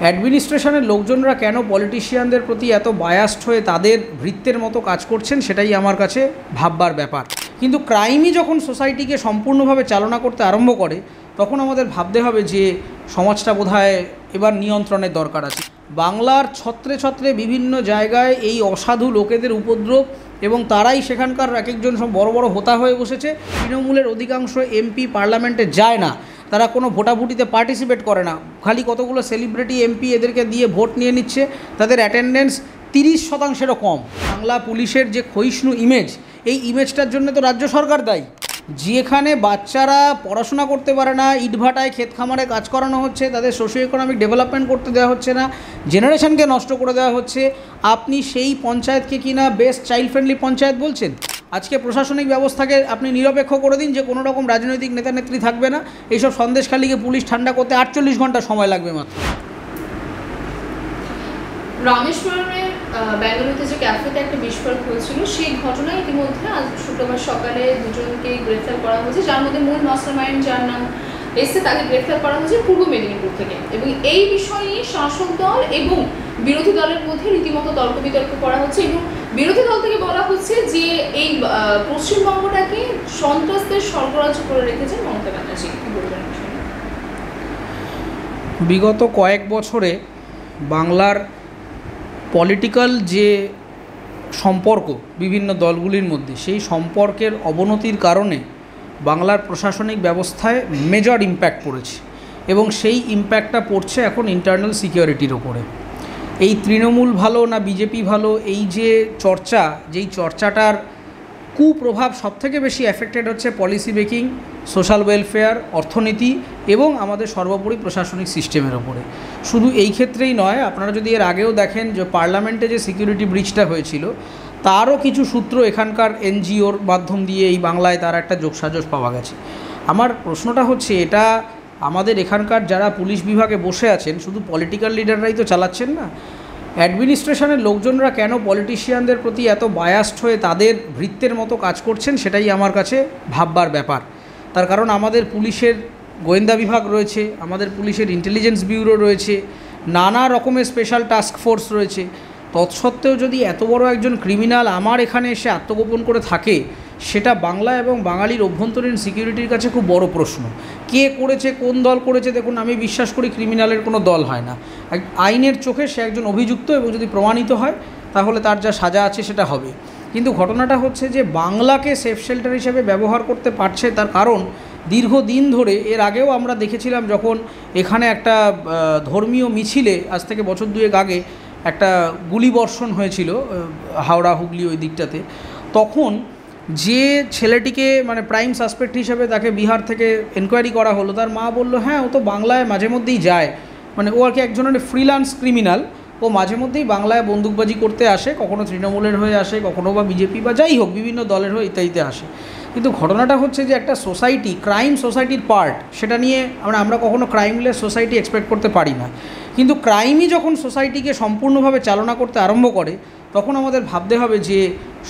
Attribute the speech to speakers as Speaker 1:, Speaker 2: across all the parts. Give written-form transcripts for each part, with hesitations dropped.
Speaker 1: অ্যাডমিনিস্ট্রেশনের লোকজনরা কেন পলিটিশিয়ানদের প্রতি এত বায়াসড হয়ে তাদের ভৃত্যের মতো কাজ করছেন সেটাই আমার কাছে ভাববার ব্যাপার। কিন্তু ক্রাইমই যখন সোসাইটিকে সম্পূর্ণভাবে চালনা করতে আরম্ভ করে তখন আমাদের ভাবতে হবে যে সমাজটা বোধহয় এবার নিয়ন্ত্রণের দরকার আছে। বাংলার ছত্রে ছত্রে বিভিন্ন জায়গায় এই অসাধু লোকেদের উপদ্রব এবং তারাই সেখানকার এক একজন সব বড় বড় হোতা হয়ে বসেছে। তৃণমূলের অধিকাংশ এমপি পার্লামেন্টে যায় না, তারা কোনো ভোটাভুটিতে পার্টিসিপেট করে না, খালি কতগুলো সেলিব্রিটি এমপি এদেরকে দিয়ে ভোট নিয়ে নিচ্ছে, তাদের অ্যাটেন্ডেন্স 30%-এরও কম। বাংলা পুলিশের যে ক্ষয়িষ্ণু ইমেজ, এই ইমেজটার জন্য তো রাজ্য সরকার দায়ী। যেখানে বাচ্চারা পড়াশোনা করতে পারে না, ইটভাটায় ক্ষেত খামারে কাজ করানো হচ্ছে, তাদের সোশিও ইকোনমিক ডেভেলপমেন্ট করতে দেওয়া হচ্ছে না, জেনারেশনকে নষ্ট করে দেওয়া হচ্ছে, আপনি সেই পঞ্চায়েতকে কিনা বেস্ট চাইল্ড ফ্রেন্ডলি পঞ্চায়েত বলছেন। আজকে প্রশাসনিক ব্যবস্থাকে আপনি নিরপেক্ষ করে দিন, যে কোনো রকম রাজনৈতিক নেতা নেত্রী থাকবে না, এইসব সন্দেশখালীকে পুলিশ ঠান্ডা করতে 48 ঘন্টা সময় লাগবে মাত্র।
Speaker 2: রামেশ্বরমের বেঙ্গালুরুতে যে ক্যাফেতে একটা বিস্ফোরণ হয়েছিল, সেই ঘটনায় ইতিমধ্যে আজ শুক্রবার সকালে দুজনকে গ্রেফতার করা হয়েছে, যার মধ্যে মূল মাস্টারমাইন্ড যার নাম এসে তাকে গ্রেফতার করা হয়েছে পূর্ব মেদিনীপুর থেকে। এবং এই বিষয় নিয়ে শাসক দল এবং বিরোধী দলের মধ্যে রীতিমতো তর্ক বিতর্ক করা হচ্ছে এবং বিরোধী দল থেকে বলা হচ্ছে যে এই পশ্চিমবঙ্গটাকে সন্ত্রাসদের স্বর্গরাজ্য করে রেখেছেন মমতা ব্যানার্জি। কি বলবেন?
Speaker 1: বিগত কয়েক বছরে বাংলার পলিটিক্যাল যে সম্পর্ক বিভিন্ন দলগুলির মধ্যে, সেই সম্পর্কের অবনতির কারণে বাংলার প্রশাসনিক ব্যবস্থায় মেজর ইম্প্যাক্ট পড়েছে এবং সেই ইম্প্যাক্টটা পড়ছে এখন ইন্টারনাল সিকিউরিটির ওপরে। এই তৃণমূল ভালো না বিজেপি ভালো, এই যে চর্চা, যেই চর্চাটার কুপ্রভাব সবথেকে বেশি এফেক্টেড হচ্ছে পলিসি মেকিং, সোশ্যাল ওয়েলফেয়ার, অর্থনীতি এবং আমাদের সর্বোপরি প্রশাসনিক সিস্টেমের ওপরে। শুধু এই ক্ষেত্রেই নয়, আপনারা যদি এর আগেও দেখেন যে পার্লামেন্টে যে সিকিউরিটি ব্রিচটা হয়েছিল, তারও কিছু সূত্র এখানকার এনজিওর মাধ্যম দিয়ে এই বাংলায় তার একটা যোগসাজশ পাওয়া গেছে। আমার প্রশ্নটা হচ্ছে, এটা আমাদের এখানকার যারা পুলিশ বিভাগে বসে আছেন, শুধু পলিটিক্যাল লিডাররাই তো চালাচ্ছেন না। অ্যাডমিনিস্ট্রেশনের লোকজনরা কেন পলিটিশিয়ানদের প্রতি এত বায়াসড হয়ে তাদের ভৃত্যের মতো কাজ করছেন সেটাই আমার কাছে ভাববার ব্যাপার। তার কারণ আমাদের পুলিশের গোয়েন্দা বিভাগ রয়েছে, আমাদের পুলিশের ইন্টেলিজেন্স ব্যুরো রয়েছে, নানা রকমের স্পেশাল টাস্ক ফোর্স রয়েছে। তৎসত্ত্বেও যদি এত বড় একজন ক্রিমিনাল আমার এখানে এসে আত্মগোপন করে থাকে, সেটা বাংলা এবং বাঙালির অভ্যন্তরীণ সিকিউরিটির কাছে খুব বড় প্রশ্ন। কে করেছে, কোন দল করেছে, দেখুন আমি বিশ্বাস করি ক্রিমিনালের কোনো দল হয় না। আইনের চোখে সে একজন অভিযুক্ত এবং যদি প্রমাণিত হয় তাহলে তার যা সাজা আছে সেটা হবে। কিন্তু ঘটনাটা হচ্ছে যে বাংলাকে সেফ শেল্টার হিসেবে ব্যবহার করতে পারছে, তার কারণ দীর্ঘদিন ধরে, এর আগেও আমরা দেখেছিলাম যখন এখানে একটা ধর্মীয় মিছিলে আজ থেকে বছর দুয়েক আগে একটা গুলিবর্ষণ হয়েছিল হাওড়া হুগলি ওই দিকটাতে, তখন যে ছেলেটিকে মানে প্রাইম সাসপেক্ট হিসেবে তাকে বিহার থেকে এনকোয়ারি করা হলো, তার মা বলল হ্যাঁ ও তো বাংলায় মাঝে মধ্যেই যায়, মানে ও আর কি একজনের ফ্রিল্যান্স ক্রিমিনাল, ও মাঝে মধ্যেই বাংলায় বন্দুকবাজি করতে আসে, কখনো তৃণমূলের হয়ে আসে, কখনো বা বিজেপি বা যাই হোক বিভিন্ন দলের হয়ে ইত্যাদিতে আসে। কিন্তু ঘটনাটা হচ্ছে যে একটা সোসাইটি, ক্রাইম সোসাইটির পার্ট, সেটা নিয়ে আমরা কখনো ক্রাইমলেস সোসাইটি এক্সপেক্ট করতে পারি না। কিন্তু ক্রাইমই যখন সোসাইটিকে সম্পূর্ণভাবে চালনা করতে আরম্ভ করে তখন আমাদের ভাবতে হবে যে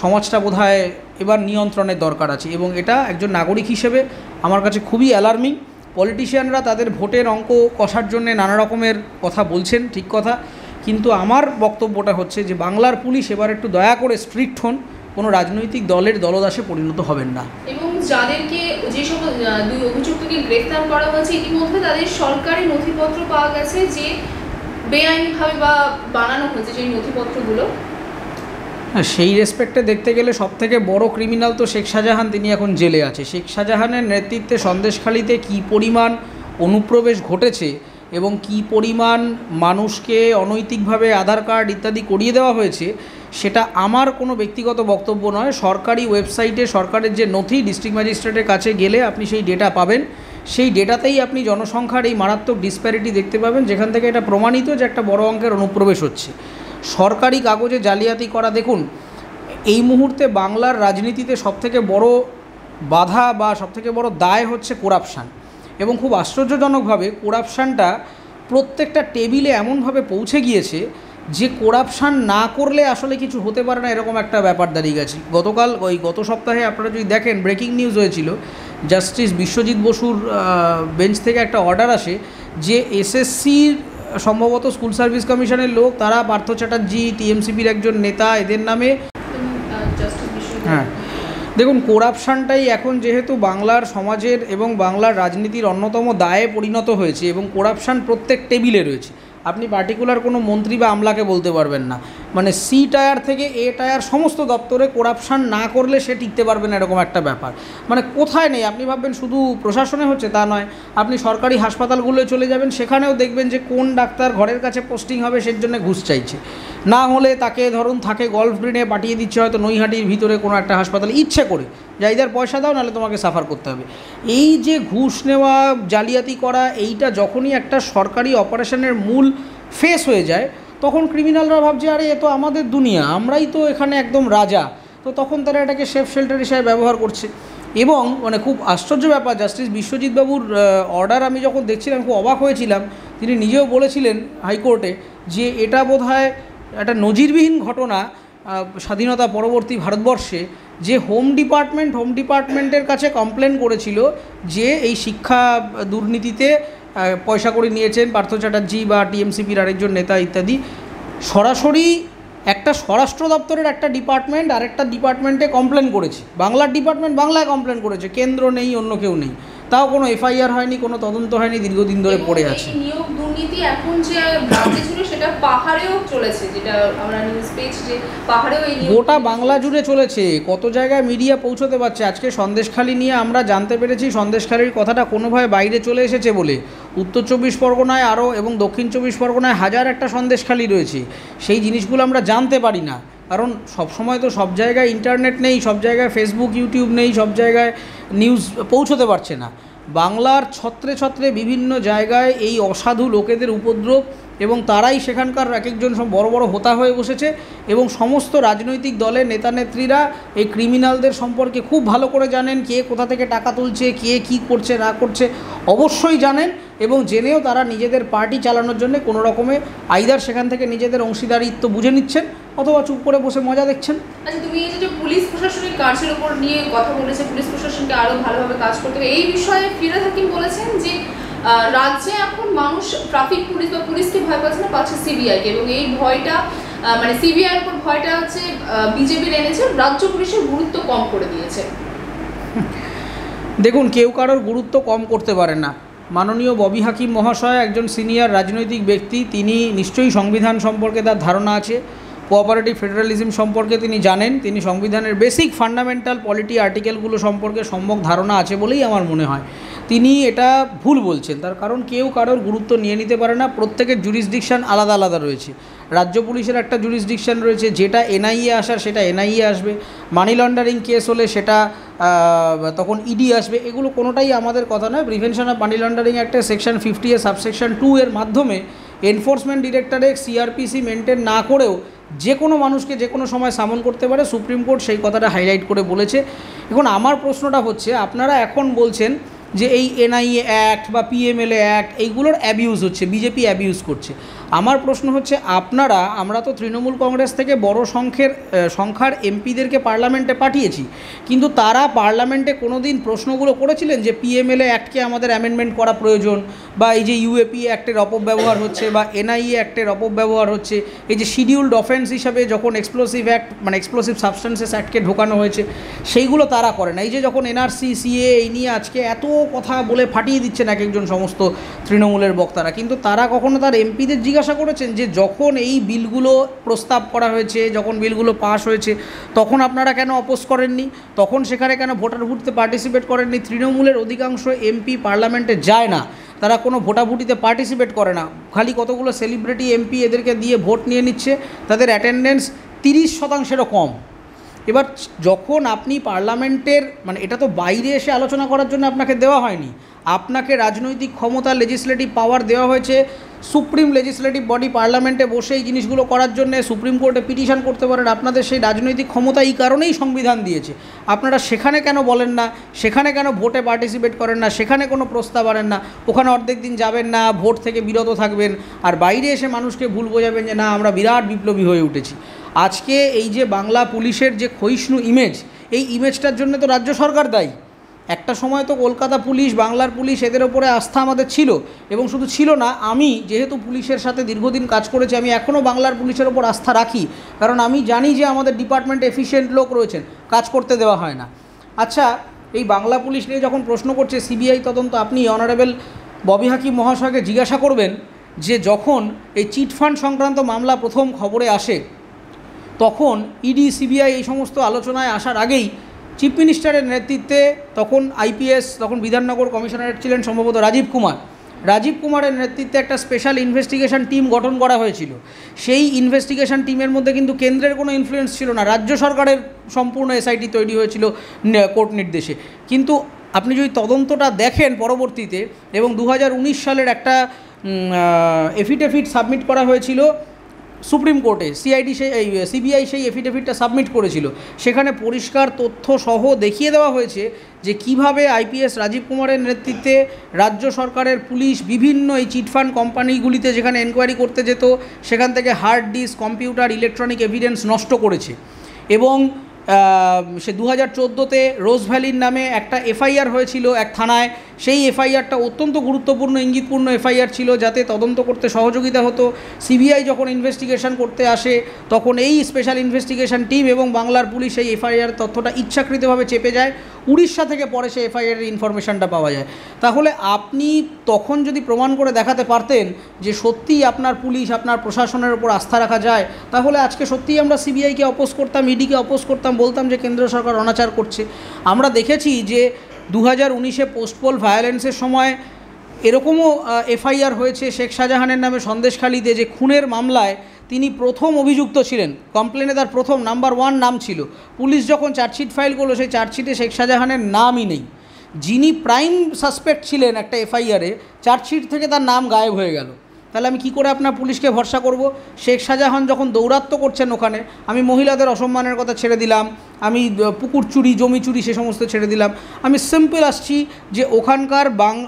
Speaker 1: সমাজটা বোধহয় এবার নিয়ন্ত্রণের দরকার আছে। এবং এটা একজন নাগরিক হিসেবে আমার কাছে খুবই অ্যালার্মিং। পলিটিশিয়ানরা তাদের ভোটের অঙ্ক কষার জন্যে নানা রকমের কথা বলছেন, ঠিক কথা, কিন্তু আমার বক্তব্যটা হচ্ছে যে বাংলার পুলিশ এবার একটু দয়া করে স্ট্রিক্ট হন, কোনো রাজনৈতিক দলের দলদাসে পরিণত হবেন না।
Speaker 2: এবং যাদেরকে, যেসব দুই অভিযুক্তকে গ্রেফতার করা হয়েছে, ইতিমধ্যে তাদের সরকারি নথিপত্র পাওয়া গেছে যে বেআইনিভাবে বা বানানো হয়েছে যে নথিপত্রগুলো।
Speaker 1: হ্যাঁ, সেই রেসপেক্টে দেখতে গেলে সবথেকে বড় ক্রিমিনাল তো শেখ শাহজাহান, তিনি এখন জেলে আছে। শেখ শাহজাহানের নেতৃত্বে সন্দেশখালীতে কী পরিমাণ অনুপ্রবেশ ঘটেছে এবং কী পরিমাণ মানুষকে অনৈতিকভাবে আধার কার্ড ইত্যাদি করিয়ে দেওয়া হয়েছে, সেটা আমার কোনো ব্যক্তিগত বক্তব্য নয়। সরকারি ওয়েবসাইটে সরকারের যে নথি, ডিস্ট্রিক্ট ম্যাজিস্ট্রেটের কাছে গেলে আপনি সেই ডেটা পাবেন। সেই ডেটাতেই আপনি জনসংখ্যার এই মারাত্মক ডিসপ্যারিটি দেখতে পাবেন, যেখান থেকে এটা প্রমাণিত যে একটা বড় অঙ্কের অনুপ্রবেশ হচ্ছে। সরকারি কাগজে জালিয়াতি করা, দেখুন এই মুহূর্তে বাংলার রাজনীতিতে সবথেকে বড় বাধা বা সবথেকে বড় দায় হচ্ছে করাপশান। এবং খুব আশ্চর্যজনকভাবে করাপশানটা প্রত্যেকটা টেবিলে এমনভাবে পৌঁছে গিয়েছে যে করাপশান না করলে আসলে কিছু হতে পারে না, এরকম একটা ব্যাপার দাঁড়িয়ে গেছে। গত সপ্তাহে আপনারা যদি দেখেন, ব্রেকিং নিউজ হয়েছিল, জাস্টিস বিশ্বজিৎ বসুর বেঞ্চ থেকে একটা অর্ডার আসে যে এসএসসির সম্ভবত স্কুল সার্ভিস কমিশনের লোক, তারা পার্থ চ্যাটার্জি টিএমসিপির একজন নেতা, এদের নামে। হ্যাঁ, দেখুন করাপশানটাই এখন যেহেতু বাংলার সমাজের এবং বাংলার রাজনীতির অন্যতম দায়ে পরিণত হয়েছে এবং করাপশান প্রত্যেক টেবিলে রয়েছে, আপনি পার্টিকুলার কোনো মন্ত্রী বা আমলাকে বলতে পারবেন না, মানে সি টায়ার থেকে এ টায়ার সমস্ত দপ্তরে করাপশান না করলে সে টিকতে পারবে না, এরকম একটা ব্যাপার। মানে কোথায় নেই, আপনি ভাববেন শুধু প্রশাসনে হচ্ছে তা নয়, আপনি সরকারি হাসপাতালগুলোয় চলে যাবেন, সেখানেও দেখবেন যে কোন ডাক্তার ঘরের কাছে পোস্টিং হবে সের জন্য ঘুষ চাইছে, না হলে তাকে ধরুন থাকে গলফ গ্রিনে পাঠিয়ে দিচ্ছে হয়তো নৈহাটির ভিতরে কোনো একটা হাসপাতালে ইচ্ছে করে, যাইদার পয়সা দাও নাহলে তোমাকে সাফার করতে হবে। এই যে ঘুষ নেওয়া, জালিয়াতি করা, এইটা যখনই একটা সরকারি অপারেশনের মূল ফেস হয়ে যায়, তখন ক্রিমিনালরা ভাবছে আরে এ তো আমাদের দুনিয়া, আমরাই তো এখানে একদম রাজা, তো তখন তারা এটাকে সেফ শেল্টার হিসাবে ব্যবহার করছে। এবং মানে খুব আশ্চর্য ব্যাপার, জাস্টিস বিশ্বজিৎ বাবুর অর্ডার আমি যখন দেখছিলাম খুব অবাক হয়েছিলাম। তিনি নিজেও বলেছিলেন হাইকোর্টে যে এটা বোধহয় একটা নজিরবিহীন ঘটনা স্বাধীনতা পরবর্তী ভারতবর্ষে, যে হোম ডিপার্টমেন্টের কাছে কমপ্লেন করেছিল যে এই শিক্ষা দুর্নীতিতে পয়সা করে নিয়েছেন পার্থ চ্যাটার্জি বা টিএমসিপির আরেকজন নেতা ইত্যাদি। সরাসরি একটা স্বরাষ্ট্র দপ্তরের একটা ডিপার্টমেন্ট আরেকটা ডিপার্টমেন্টে কমপ্লেন করেছে, বাংলার ডিপার্টমেন্ট বাংলায় কমপ্লেন করেছে, কেন্দ্র নেই, অন্য কেউ নেই, তাও কোনো এফআইআর হয়নি, কোনো তদন্ত হয়নি, দীর্ঘদিন ধরে পড়ে আছে।
Speaker 2: নিয়োগ দুর্নীতি এখন যে রাজ্যে ছিল সেটা পাহাড়েও চলেছে, যেটা আমরা নিউজ পেয়েছি যে পাহাড়েও এই
Speaker 1: গোটা বাংলা জুড়ে চলেছে, কত জায়গায় মিডিয়া পৌঁছতে পারছে। আজকে সন্দেশখালি নিয়ে আমরা জানতে পেরেছি সন্দেশখালির কথাটা কোনোভাবে বাইরে চলে এসেছে বলে উত্তর 24 পরগনায় আরও এবং দক্ষিণ 24 পরগনায় হাজার একটা সন্দেশখালি রয়েছে, সেই জিনিসগুলো আমরা জানতে পারি না, কারণ সবসময় তো সব জায়গায় ইন্টারনেট নেই, সব জায়গায় ফেসবুক ইউটিউব নেই, সব জায়গায় নিউজ পৌঁছতে পারছে না। বাংলার ছত্রে ছত্রে বিভিন্ন জায়গায় এই অসাধু লোকেদের উপদ্রব, এবং তারাই সেখানকার এক একজন সব বড় বড় হোতা হয়ে বসেছে, এবং সমস্ত রাজনৈতিক দলের নেতানেত্রীরা এই ক্রিমিনালদের সম্পর্কে খুব ভালো করে জানেন, কে কোথা থেকে টাকা তুলছে, কে কী করছে না করছে অবশ্যই জানেন, এবং জেনেও তারা নিজেদের পার্টি চালানোর জন্য কোনো রকমে আইদার সেখান থেকে নিজেদের অংশীদারিত্ব বুঝে নিচ্ছেন অথবা চুপ করে বসে মজা দেখছেন।
Speaker 2: আচ্ছা, তুমি এই যে পুলিশ প্রশাসনিক কাজের উপর নিয়ে কথা বলেছে, পুলিশ প্রশাসনকে আরও ভালোভাবে কাজ করতে হবে, এই বিষয়ে ফিরহাদ হাকিম বলেছেন যে রাজ্যে এখন মানুষ ট্রাফিক পুলিশ বা পুলিশকে ভয় পাচ্ছে না, পাচ্ছে সিবিআইকে, এবং এই ভয়টা মানে সিবিআইয়ের উপর ভয়টা হচ্ছে বিজেপির এনেছে, রাজ্য পুলিশের গুরুত্ব কম করে দিয়েছে।
Speaker 1: দেখুন, কেউ কারোর গুরুত্ব কম করতে পারে না। মাননীয় ববি হাকিম মহাশয় একজন সিনিয়র রাজনৈতিক ব্যক্তি, তিনি নিশ্চয়ই সংবিধান সম্পর্কে তার ধারণা আছে, কোঅপারেটিভ ফেডারালিজম সম্পর্কে তিনি জানেন, তিনি সংবিধানের বেসিক ফান্ডামেন্টাল পলিটি আর্টিকেলগুলো সম্পর্কে সম্যক ধারণা আছে বলেই আমার মনে হয় তিনি এটা ভুল বলছেন। তার কারণ কেউ কারোর গুরুত্ব নিয়ে নিতে পারে না, প্রত্যেকের জুরিসডিকশান আলাদা আলাদা রয়েছে। রাজ্য পুলিশের একটা জুরিসডিকশান রয়েছে, যেটা এনআইএ আসার সেটা এনআইএ আসবে, মানি লন্ডারিং কেস হলে সেটা তখন ইডি আসবে, এগুলো কোনোটাই আমাদের কথা নয়। প্রিভেনশন অফ মানি লন্ডারিং অ্যাক্টের সেকশন 50 সাবসেকশন 2 এর মাধ্যমে এনফোর্সমেন্ট ডিরেক্টরেট সিআরপিসি মেনটেন না করেও যে কোনো মানুষকে যে কোনো সময় সামন করতে পারে, সুপ্রিম কোর্ট সেই কথাটা হাইলাইট করে বলেছে। এখন আমার প্রশ্নটা হচ্ছে, আপনারা এখন বলছেন যে এই এনআইএ অ্যাক্ট বা পিএমএলএ অ্যাক্ট এইগুলোর অ্যাবিউজ হচ্ছে, বিজেপি অ্যাবিউজ করছে। আমার প্রশ্ন হচ্ছে, আমরা তো তৃণমূল কংগ্রেস থেকে বড় সংখ্যার এমপিদেরকে পার্লামেন্টে পাঠিয়েছি, কিন্তু তারা পার্লামেন্টে কোনো দিন প্রশ্নগুলো করেছিলেন যে পিএমএলএ অ্যাক্টকে আমাদের অ্যামেন্ডমেন্ট করা প্রয়োজন, বা এই যে ইউএপি অ্যাক্টের অপব্যবহার হচ্ছে বা এনআইএ অ্যাক্টের অপব্যবহার হচ্ছে, এই যে শিডিউলড অফেন্স হিসাবে যখন এক্সপ্লোসিভ অ্যাক্ট মানে এক্সপ্লোসিভ সাবস্টেন্সেস অ্যাক্টকে ঢোকানো হয়েছে সেইগুলো তারা করে না। এই যে যখন এনআরসি সিএ এই নিয়ে আজকে এত কথা বলে ফাটিয়ে দিচ্ছেন এক একজন সমস্ত তৃণমূলের বক্তারা, কিন্তু তারা কখনো তার এমপিদের জিজ্ঞাসা করেছেন যে যখন এই বিলগুলো প্রস্তাব করা হয়েছে, যখন বিলগুলো পাস হয়েছে, তখন আপনারা কেন অপোজ করেননি, তখন সেখানে কেন ভোটার ভোটে পার্টিসিপেট করেননি? তৃণমূলের অধিকাংশ এমপি পার্লামেন্টে যায় না, তারা কোনো ভোটাভুটিতে পার্টিসিপেট করে না, খালি কতগুলো সেলিব্রিটি এমপি এদেরকে দিয়ে ভোট নিয়ে নিচ্ছে, তাদের অ্যাটেন্ডেন্স 30%-এরও কম। এবার যখন আপনি পার্লামেন্টের মানে এটা তো বাইরে এসে আলোচনা করার জন্য আপনাকে দেওয়া হয়নি, আপনাকে রাজনৈতিক ক্ষমতা লেজিসলেটিভ পাওয়ার দেওয়া হয়েছে, সুপ্রিম লেজিসলেটিভ বডি পার্লামেন্টে বসে এই জিনিসগুলো করার জন্য সুপ্রিম কোর্টে পিটিশন করতে পারেন। আপনাদের সেই রাজনৈতিক ক্ষমতা এই কারণেই সংবিধান দিয়েছে। আপনারা সেখানে কেন বলেন না, সেখানে কেন ভোটে পার্টিসিপেট করেন না, সেখানে কোনো প্রস্তাব আনেন না, ওখানে অর্ধেক দিন যাবেন না, ভোট থেকে বিরত থাকবেন, আর বাইরে এসে মানুষকে ভুল বোঝাবেন যে না আমরা বিরাট বিপ্লবী হয়ে উঠেছি। আজকে এই যে বাংলা পুলিশের যে ক্ষয়িষ্ণু ইমেজ, এই ইমেজটার জন্য তো রাজ্য সরকার দায়ী। একটা সময় তো কলকাতা পুলিশ, বাংলার পুলিশ, এদের ওপরে আস্থা আমাদের ছিল, এবং শুধু ছিল না, আমি যেহেতু পুলিশের সাথে দীর্ঘদিন কাজ করেছি, আমি এখনও বাংলার পুলিশের ওপর আস্থা রাখি, কারণ আমি জানি যে আমাদের ডিপার্টমেন্টে এফিশিয়েন্ট লোক রয়েছেন, কাজ করতে দেওয়া হয় না। আচ্ছা, এই বাংলা পুলিশ নিয়ে যখন প্রশ্ন করছে সিবিআই তদন্ত, আপনি অনারেবল ববি হাকিম মহাশয়কে জিজ্ঞাসা করবেন যে যখন এই চিটফান্ড সংক্রান্ত মামলা প্রথম খবরে আসে, তখন ইডি, সিবিআই এই সমস্ত আলোচনায় আসার আগেই চিফ মিনিস্টারের নেতৃত্বে, তখন আইপিএস, তখন বিধাননগর কমিশনারেট ছিলেন সম্ভবত রাজীব কুমারের নেতৃত্বে একটা স্পেশাল ইনভেস্টিগেশন টিম গঠন করা হয়েছিল। সেই ইনভেস্টিগেশন টিমের মধ্যে কিন্তু কেন্দ্রের কোনো ইনফ্লুয়েন্স ছিল না, রাজ্য সরকারের সম্পূর্ণ এসআইটি তৈরি হয়েছিল কোর্ট নির্দেশে। কিন্তু আপনি যদি তদন্তটা দেখেন পরবর্তীতে, এবং 2019 সালের একটা এফিডেভিট সাবমিট করা হয়েছিল সুপ্রিম কোর্টে, সিবিআই সেই এফিডেভিটটা সাবমিট করেছিল, সেখানে পরিষ্কার তথ্য সহ দেখিয়ে দেওয়া হয়েছে যে কিভাবে আইপিএস রাজীব কুমারের নেতৃত্বে রাজ্য সরকারের পুলিশ বিভিন্ন এই চিটফান্ড কোম্পানিগুলিতে যেখানে এনকোয়ারি করতে যেত, সেখান থেকে hard disk, computer, electronic evidence নষ্ট করেছে। এবং সে 2014-তে রোজ ভ্যালির নামে একটা এফআইআর হয়েছিল এক থানায়, সেই এফআইআরটা অত্যন্ত গুরুত্বপূর্ণ, ইঙ্গিতপূর্ণ এফআইআর ছিল, যাতে তদন্ত করতে সহযোগিতা হতো। সিবিআই যখন ইনভেস্টিগেশন করতে আসে, তখন এই স্পেশাল ইনভেস্টিগেশন টিম এবং বাংলার পুলিশ এই এফআইআর তথ্যটা ইচ্ছাকৃতভাবে চেপে যায়, উড়িষ্যা থেকে পরে সেই এফআইআরের ইনফরমেশনটা পাওয়া যায়। তাহলে আপনি তখন যদি প্রমাণ করে দেখাতে পারতেন যে সত্যিই আপনার পুলিশ, আপনার প্রশাসনের উপর আস্থা রাখা যায়, তাহলে আজকে সত্যিই আমরা সিবিআইকে অপোজ করতাম, ইডিকে অপোজ করতাম, বলতাম যে কেন্দ্র সরকার অনাচার করছে। আমরা দেখেছি যে 2019-এ পোস্টপোল ভায়োলেন্সের সময় এরকমও এফআইআর হয়েছে শেখ শাহজাহানের নামে সন্দেশখালিতে, যে খুনের মামলায় তিনি প্রথম অভিযুক্ত ছিলেন, কমপ্লেনে তার প্রথম নাম্বার 1 নাম ছিল। পুলিশ যখন চার্জশিট ফাইল করলো, সেই চার্জশিটে শেখ শাহজাহানের নামই নেই। যিনি প্রাইম সাসপেক্ট ছিলেন একটা এফআইআরে, চার্জশিট থেকে তার নাম গায়েব হয়ে গেল। তাহলে আমি কি করে আপনার পুলিশকে ভরসা করব? শেখ শাহজাহান যখন দৌরাত্ম্য করছেন ওখানে, আমি মহিলাদের অসম্মানের কথা ছেড়ে দিলাম, আমি পুকুর চুরি, জমি চুরি, সে সমস্ত ছেড়ে দিলাম, আমি সিম্পল আসছি যে ওখানকার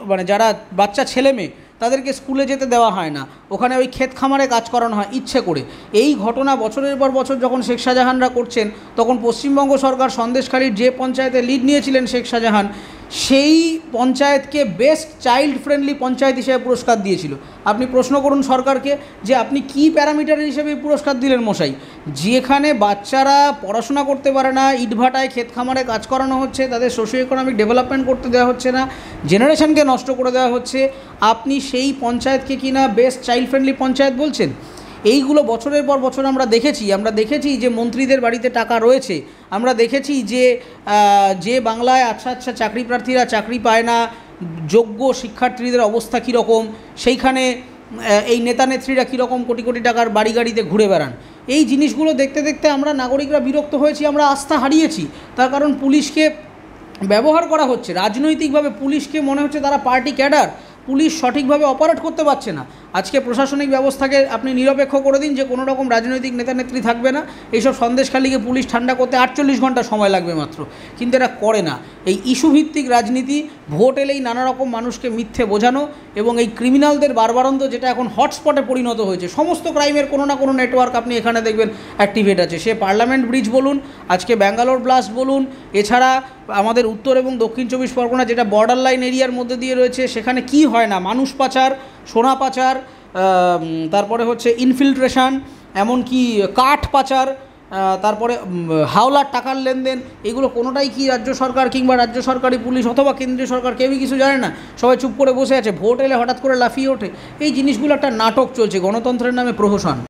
Speaker 1: মানে যারা বাচ্চা ছেলে মেয়ে, তাদেরকে স্কুলে যেতে দেওয়া হয় না, ওখানে ওই ক্ষেত খামারে কাজ করানো হয় ইচ্ছে করে। এই ঘটনা বছরের পর বছর যখন শেখ শাহজাহানরা করছেন, তখন পশ্চিমবঙ্গ সরকার সন্দেশখালির যে পঞ্চায়েতে লিড নিয়েছিলেন শেখ শাহজাহান, সেই পঞ্চায়েতকে বেস্ট চাইল্ড ফ্রেন্ডলি পঞ্চায়েত হিসেবে পুরস্কার দিয়েছিল। আপনি প্রশ্ন করুন সরকারকে যে আপনি কি প্যারামিটার হিসেবে পুরস্কার দিলেন মশাই? যেখানে বাচ্চারা পড়াশোনা করতে পারে না, ইটভাটায় ক্ষেত খামারে কাজ করানো হচ্ছে, তাদের সোশিও ইকোনমিক ডেভেলপমেন্ট করতে দেওয়া হচ্ছে না, জেনারেশনকে নষ্ট করে দেওয়া হচ্ছে, আপনি সেই পঞ্চায়েতকে কিনা বেস্ট চাইল্ড ফ্রেন্ডলি পঞ্চায়েত বলছেন? এইগুলো বছরের পর বছর আমরা দেখেছি যে মন্ত্রীদের বাড়িতে টাকা রয়েছে, আমরা দেখেছি যে বাংলায় আচ্ছা চাকরি প্রার্থীরা চাকরি পায় না, যোগ্য শিক্ষার্থীদের অবস্থা কীরকম, সেইখানে এই নেতা নেত্রীরা কীরকম কোটি কোটি টাকার বাড়ি গাড়িতে ঘুরে বেড়ান। এই জিনিসগুলো দেখতে দেখতে আমরা নাগরিকরা বিরক্ত হয়েছি, আমরা আস্থা হারিয়েছি। তার কারণ পুলিশকে ব্যবহার করা হচ্ছে রাজনৈতিকভাবে, পুলিশকে মনে হচ্ছে তারা পার্টি ক্যাডার, পুলিশ সঠিকভাবে অপারেট করতে পারছে না। আজকে প্রশাসনিক ব্যবস্থাকে আপনি নিরপেক্ষ করে দিন, যে কোনো রকম রাজনৈতিক নেতা নেত্রী থাকবে না, এইসব সন্দেশখালিকে পুলিশ ঠান্ডা করতে 48 ঘন্টা সময় লাগবে মাত্র, কিন্তু এরা করে না। এই ইস্যুভিত্তিক রাজনীতি, ভোট এলেই নানা রকম মানুষকে মিথ্যে বোঝানো, এবং এই ক্রিমিনালদের বারবারন্ত, যেটা এখন হটস্পটে পরিণত হয়েছে, সমস্ত ক্রাইমের কোনো না কোনো নেটওয়ার্ক আপনি এখানে দেখবেন অ্যাক্টিভেট আছে। সে পার্লামেন্ট ব্রিজ বলুন, আজকে ব্যাঙ্গালোর ব্লাস্ট বলুন, এছাড়া আমাদের উত্তর এবং দক্ষিণ 24 পরগনা যেটা বর্ডার লাইন এরিয়ার মধ্যে দিয়ে রয়েছে, সেখানে কি হয় না, মানুষ পাচার, সোনা পাচার, তারপরে হচ্ছে ইনফিল্ট্রেশন, এমনকি কাঠ পাচার, তারপরে হাওলার টাকার লেনদেন, এগুলো কোনোটাই কি রাজ্য সরকার কিংবা রাজ্য সরকারি পুলিশ অথবা কেন্দ্রীয় সরকার কেউই কিছু জানে না? সবাই চুপ করে বসে আছে, ভোট এলে হঠাৎ করে লাফিয়ে ওঠে। এই জিনিসগুলো একটা নাটক চলছে, গণতন্ত্রের নামে প্রহসন।